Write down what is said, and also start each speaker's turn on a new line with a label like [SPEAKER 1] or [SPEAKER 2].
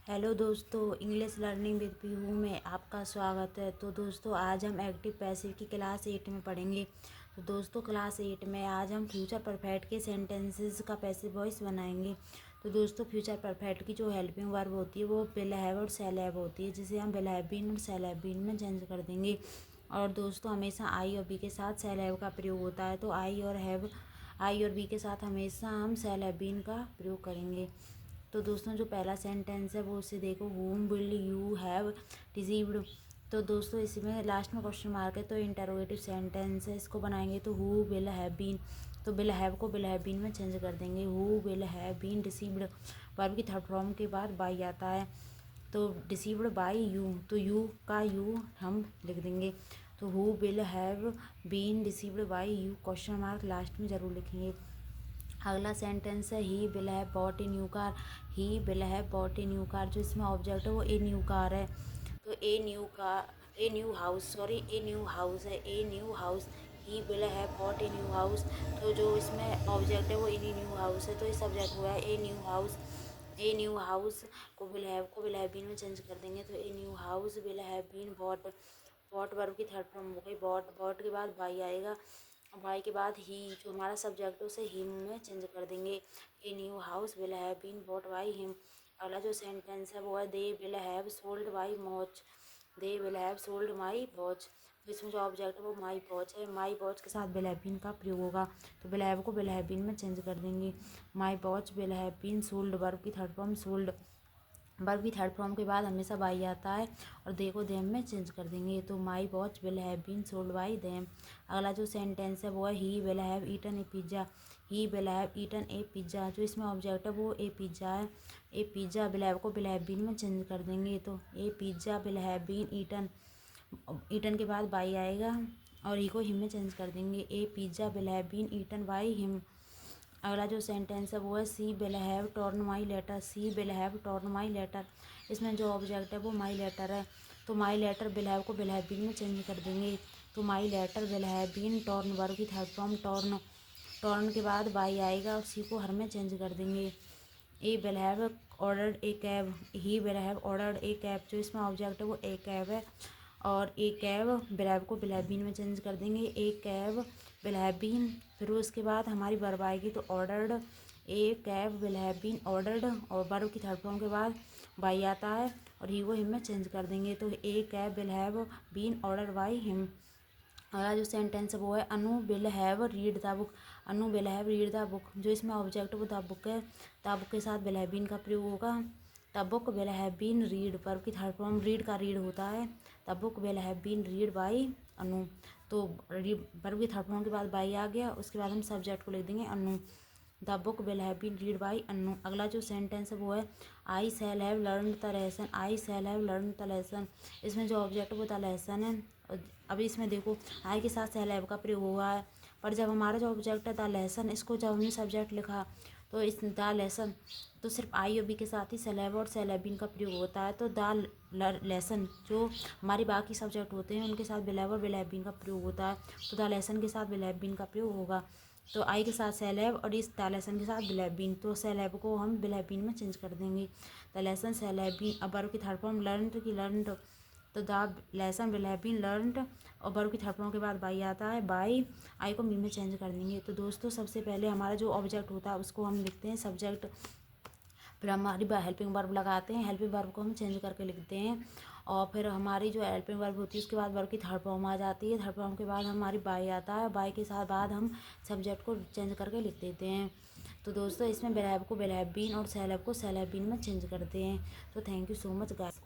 [SPEAKER 1] Hello दोस्तों, English learning with Pihu में आपका स्वागत है। तो दोस्तों, आज हम एक्टिव पैसिव की क्लास 8 में पढ़ेंगे। तो दोस्तों, क्लास 8 में आज हम फ्यूचर परफेक्ट के सेंटेंसेस का पैसिव वॉइस बनाएंगे। तो दोस्तों, फ्यूचर परफेक्ट की जो हेल्पिंग वर्ब होती है वो विल हैव और शैल हैव होती है, जिसे हम विल हैव बीन और शैल हैव बीन में चेंज कर देंगे। और दोस्तों, हमेशा आई और बी के साथ शैल हैव का प्रयोग होता है, तो आई और बी के साथ हमेशा हम शैल हैव बीन का प्रयोग करेंगे। तो दोस्तों, जो पहला सेंटेंस है वो उसे देखो, whom will you have deceived। तो दोस्तों, इसमें लास्ट में क्वेश्चन मार्क है, तो इंटरोगेटिव सेंटेंस है, इसको बनाएंगे तो हु विल हैव बीन। तो विल हैव को विल हैव बीन में चेंज कर देंगे, who will have been deceived. Verb की थर्ड फॉर्म के बाद बाई आता है, तो डिसीव्ड बाई यू, तो यू का यू हम लिख देंगे। तो who will have been deceived by you, question mark last में ज़रूर लिखेंगे। अगला सेंटेंस है he will have bought a new car. He will have bought a new car, जो इसमें ऑब्जेक्ट है वो ए न्यू कार है, तो a new house, sorry a new house है, a new house. He will have bought a new house, तो जो इसमें ऑब्जेक्ट है वो ए न्यू हाउस है, तो ये सब्जेक्ट हुआ है a new house. A new house को विल हैव बीन में चेंज कर देंगे, तो a new house will have been bought. Bought verb की थर्ड फॉर्म हो गई बॉट, बॉट के बाद बाई आएगा, बाई के बाद ही, जो हमारा सब्जेक्ट है उसे हिम में चेंज कर देंगे। A new house will have been bought by him. अगला जो सेंटेंस है वो है they will have sold my watch. They will have sold my watch, तो इसमें जो ऑब्जेक्ट है वो माई वॉच है, माई वॉच के साथ विल हैव बीन का प्रयोग होगा, तो विल हैव को विल हैव बीन में चेंज कर देंगे। My watch will have been sold, verb की थर्ड फॉर्म सोल्ड। वर्ब की थर्ड फॉर्म के बाद हमेशा बाई आता है, और दे को देम में चेंज कर देंगे, तो my watch will have been sold by them. अगला जो सेंटेंस है वो है he will have eaten a pizza. He will have eaten a pizza, जो इसमें ऑब्जेक्ट है वो ए पिज़्ज़ा है, ए पिज़्ज़ा विल हैव को विल हैव बीन में चेंज कर देंगे, तो a pizza will have been eaten. Eaten के बाद बाई आएगा, और ही को हिम में चेंज कर देंगे, a pizza will have been eaten by him. अगला जो सेंटेंस है वो है she will have torn my letter. She will have torn my letter, इसमें जो ऑब्जेक्ट है वो माई लेटर है, तो माई लेटर विल हैव को विल हैव बीन में चेंज कर देंगे, तो my letter will have been torn, verb की थर्ड फॉर्म टॉर्न। टॉर्न के बाद बाई आएगा, उसी को हर में चेंज कर देंगे। A will have ordered a cab. He will have ordered a cab, जो इसमें ऑब्जेक्ट है वो ए कैब है, और ए कैब विल हैव को विल हैव बीन में चेंज कर देंगे, a cab will have been. फिर उसके बाद हमारी वर्ब आएगी, तो ordered, a cab will have been ordered, और वर्ब की थर्ड फॉर्म के बाद बाई आता है, और ही को हिम में चेंज कर देंगे, तो a cab will have been order by him. अगला जो सेंटेंस है वो है Anu will have read the book. Anu will have read the book, जो इसमें ऑब्जेक्ट है वो द बुक है, द बुक के साथ विल हैव बीन का प्रयोग होगा, the book will have been read, verb की थर्ड फॉर्म रीड का रीड होता है, the book will have been read by अनु। तो वर्ब की थर्ड फॉर्म के बाद बाई आ गया, उसके बाद हम सब्जेक्ट को लिख देंगे Anu, the book will have been read by Anu. अगला जो सेंटेंस है वो है I shall have learn the lesson. I shall have learn the lesson, इसमें जो ऑब्जेक्ट है वो द लेसन है, और अभी इसमें देखो आई के साथ शैल हैव का प्रयोग हुआ है, पर जब हमारा जो ऑब्जेक्ट है द लेसन, इसको जब हमने सब्जेक्ट लिखा तो इस द लेसन, तो सिर्फ आई और बी के साथ ही शैल हैव और शैल हैव बीन का प्रयोग होता है, तो द लेसन जो हमारे बाकी सब्जेक्ट होते हैं उनके साथ विल हैव और विल हैव बीन का प्रयोग होता है, तो द लेसन के साथ विल हैव बीन का प्रयोग होगा, तो आई के साथ सेल हैव और इस द लेसन के साथ विल हैव बीन, तो सेल हैव को हम विल हैव बीन में चेंज कर देंगे, the lesson shall have been. अब वर्ब की थर्ड फॉर्म लर्नड की लर्नड, तो the lesson will have been learned, और वर्ब की थर्ड फॉर्म के बाद बाई आता है, बाई आई को मी में चेंज कर देंगे। तो दोस्तों, सबसे पहले हमारा जो ऑब्जेक्ट होता है उसको हम लिखते हैं सब्जेक्ट, फिर हमारी हेल्पिंग वर्ब लगाते हैं, हेल्पिंग वर्ब को हम चेंज करके लिखते हैं, और फिर हमारी जो हेल्पिंग वर्ब होती है उसके बाद वर्ब की थर्ड फॉर्म आ जाती है, थर्ड फॉर्म के बाद हमारी बाई आता है, बाई के साथ बाद हम सब्जेक्ट को चेंज करके लिख देते हैं। तो दोस्तों, इसमें विल हैव को विल हैव बीन और सेल हैव को सेल हैव बीन में चेंज करते हैं। तो thank you so much guys.